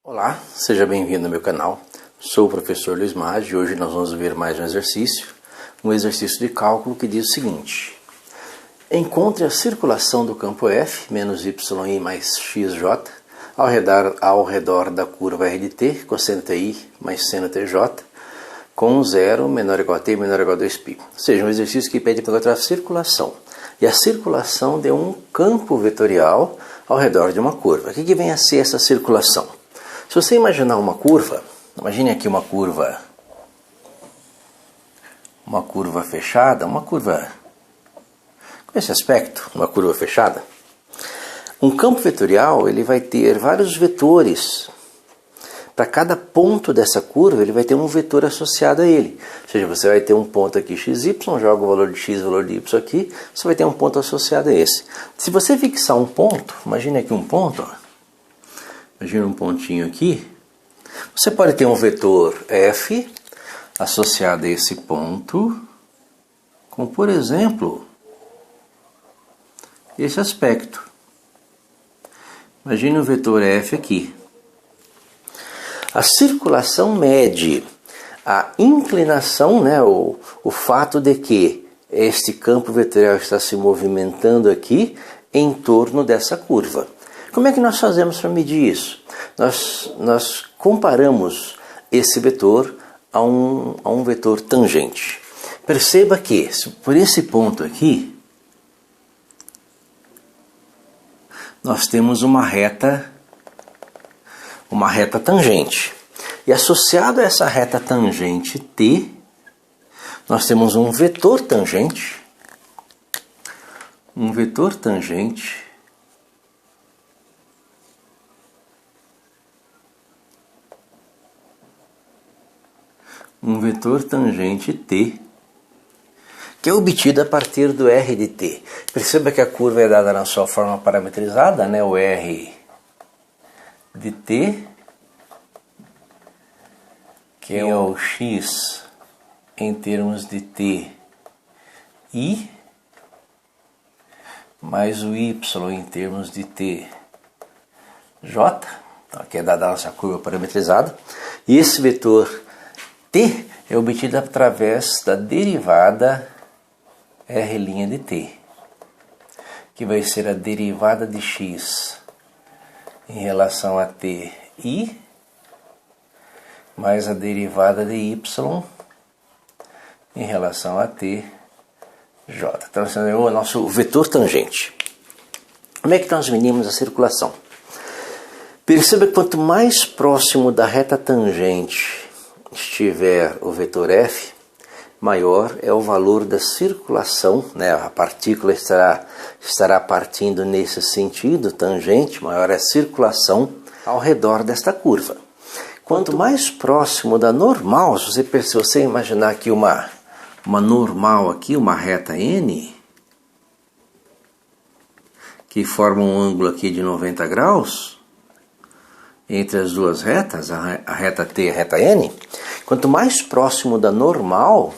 Olá, seja bem-vindo ao meu canal. Sou o professor Luiz Maggi e hoje nós vamos ver mais um exercício de cálculo que diz o seguinte: encontre a circulação do campo F menos YI mais XJ ao redor da curva R de T, cosseno TI mais seno TJ, com 0 menor ou igual a T menor ou igual a 2π. Ou seja, um exercício que pede para encontrar a circulação. E a circulação de um campo vetorial ao redor de uma curva. O que vem a ser essa circulação? Se você imaginar uma curva, imagine aqui uma curva fechada, uma curva com esse aspecto, uma curva fechada. Um campo vetorial ele vai ter vários vetores. Para cada ponto dessa curva ele vai ter um vetor associado a ele. Ou seja, você vai ter um ponto aqui xy, joga o valor de x, o valor de y aqui, você vai ter um ponto associado a esse. Se você fixar um ponto, imagine aqui um ponto, ó. Imagina um pontinho aqui. Você pode ter um vetor f associado a esse ponto, com, por exemplo, esse aspecto. Imagine um vetor f aqui. A circulação mede a inclinação, o fato de que este campo vetorial está se movimentando aqui em torno dessa curva. Como é que nós fazemos para medir isso? Nós comparamos esse vetor a um vetor tangente. Perceba que, por esse ponto aqui, nós temos uma reta tangente. E associado a essa reta tangente T, nós temos um vetor tangente. Um vetor tangente T, que é obtido a partir do R de T. Perceba que a curva é dada na sua forma parametrizada, o R de T, que é o x em termos de TI, mais o y em termos de TJ, então, aqui é dada a nossa curva parametrizada, e esse vetor T é obtido através da derivada R' de T, que vai ser a derivada de x em relação a TI, mais a derivada de y em relação a TJ. Então, esse é o nosso vetor tangente. Como é que nós medimos a circulação? Perceba que quanto mais próximo da reta tangente estiver o vetor F, maior é o valor da circulação, a partícula estará partindo nesse sentido tangente, maior é a circulação ao redor desta curva. Quanto mais próximo da normal, se você imaginar aqui uma normal aqui, uma reta N, que forma um ângulo aqui de 90 graus, entre as duas retas, a reta T e a reta N, quanto mais próximo da normal,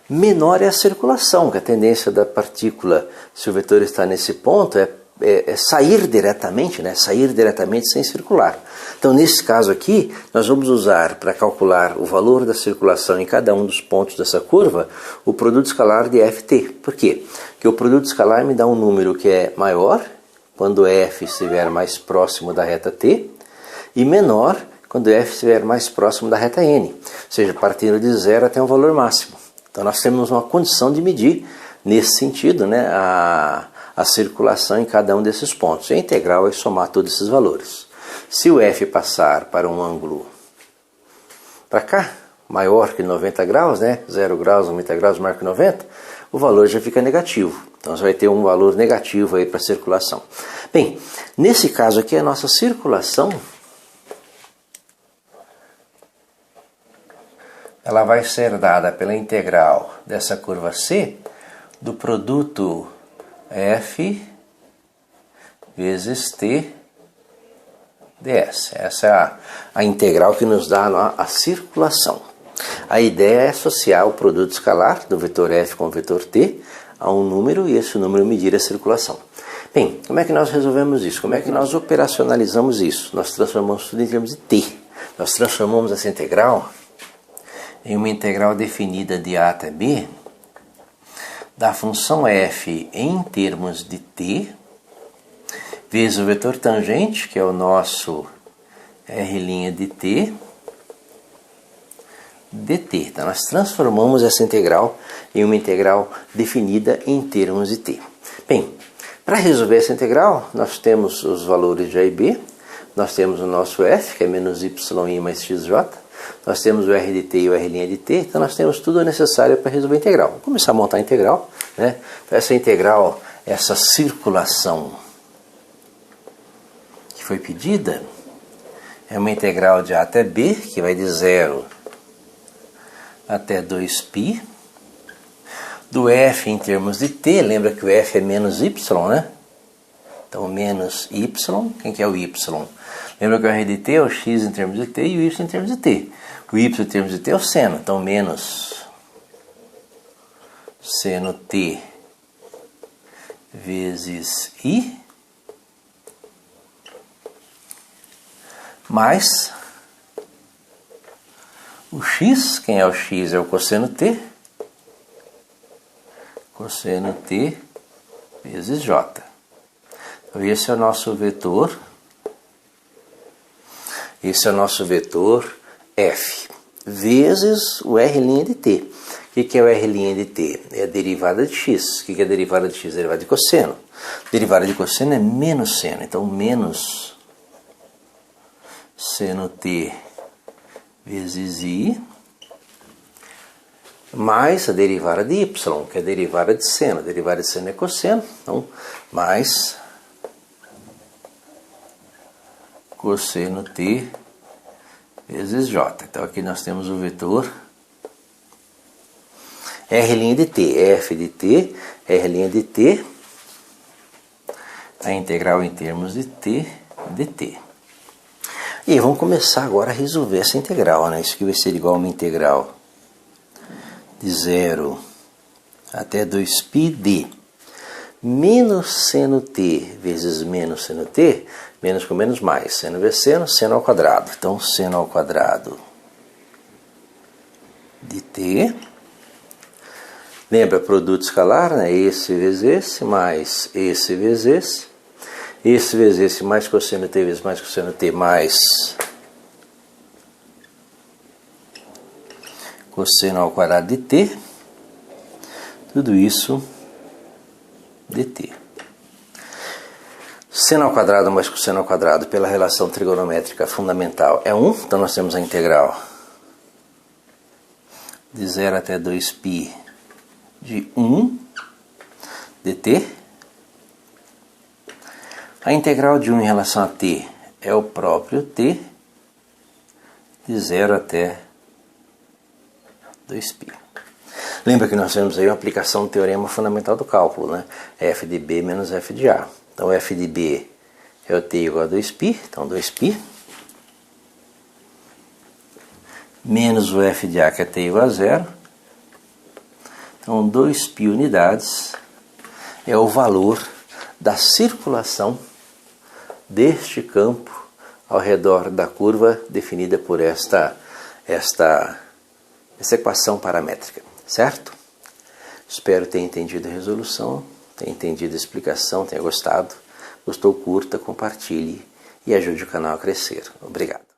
menor é a circulação, que a tendência da partícula, se o vetor está nesse ponto, é sair diretamente, sair diretamente sem circular. Então, nesse caso aqui, nós vamos usar para calcular o valor da circulação em cada um dos pontos dessa curva, o produto escalar de Ft. Por quê? Porque o produto escalar me dá um número que é maior, quando F estiver mais próximo da reta T, e menor quando F estiver mais próximo da reta N, ou seja, partindo de zero até um valor máximo. Então nós temos uma condição de medir, nesse sentido, a circulação em cada um desses pontos. E a integral é somar todos esses valores. Se o F passar para um ângulo para cá, maior que 90 graus, 0 graus, 90 graus, maior que 90, o valor já fica negativo. Então você vai ter um valor negativo aí para a circulação. Bem, nesse caso aqui a nossa circulação ela vai ser dada pela integral dessa curva C do produto F vezes T ds. Essa é a integral que nos dá a circulação. A ideia é associar o produto escalar do vetor F com o vetor T a um número e esse número medir a circulação. Bem, como é que nós resolvemos isso? Como é que nós operacionalizamos isso? Nós transformamos tudo em termos de t. Nós transformamos essa integral em uma integral definida de a até b da função f em termos de t vezes o vetor tangente, que é o nosso r' de t, dt. Então nós transformamos essa integral em uma integral definida em termos de t. Bem, para resolver essa integral, nós temos os valores de a e b, nós temos o nosso f, que é menos y mais xj, nós temos o r de t e o r' de t, então nós temos tudo necessário para resolver a integral. Vamos começar a montar a integral, né? Então, essa integral, essa circulação que foi pedida, é uma integral de a até b, que vai de 0 até 2π, do f em termos de t, lembra que o f é menos y, né? Então, menos y, quem que é o y? Lembra que o r de t é o x em termos de t e o y em termos de t. O y em termos de t é o seno, então menos seno t vezes i, mais o x, quem é o x? É o cosseno t vezes j. Então esse é o nosso vetor, f, vezes o r' de t. O que é o r' de t? É a derivada de x. O que é a derivada de x? A derivada de cosseno. A derivada de cosseno é menos seno, então menos seno t vezes i, mais a derivada de y, que é a derivada de seno. A derivada de seno é cosseno, então mais cosseno t vezes j. Então aqui nós temos o vetor r' de t, f de t, r' de t, a integral em termos de t, dt. E vamos começar agora a resolver essa integral, né? Isso aqui vai ser igual a uma integral de 0 até 2π de menos seno t vezes menos seno t, menos com menos mais, seno vezes seno ao quadrado. Então, seno ao quadrado de t. Lembra, produto escalar, né? Esse vezes esse, mais esse vezes esse. Esse vezes esse, mais cosseno t vezes mais cosseno t, mais cosseno ao quadrado de t. Tudo isso dt. Seno ao quadrado mais cosseno ao quadrado pela relação trigonométrica fundamental é 1. Então nós temos a integral de 0 até 2π de 1 dt. A integral de 1 em relação a t é o próprio t, de 0 até 2π. Lembra que nós temos aí a aplicação do teorema fundamental do cálculo, né? F de b menos f de a. Então, f de b é o t igual a 2π, então 2π, menos o f de a, que é t igual a 0. Então, 2π unidades é o valor da circulação deste campo ao redor da curva definida por esta equação paramétrica, certo? Espero ter entendido a resolução, ter entendido a explicação, tenha gostado. Gostou, curta, compartilhe e ajude o canal a crescer. Obrigado.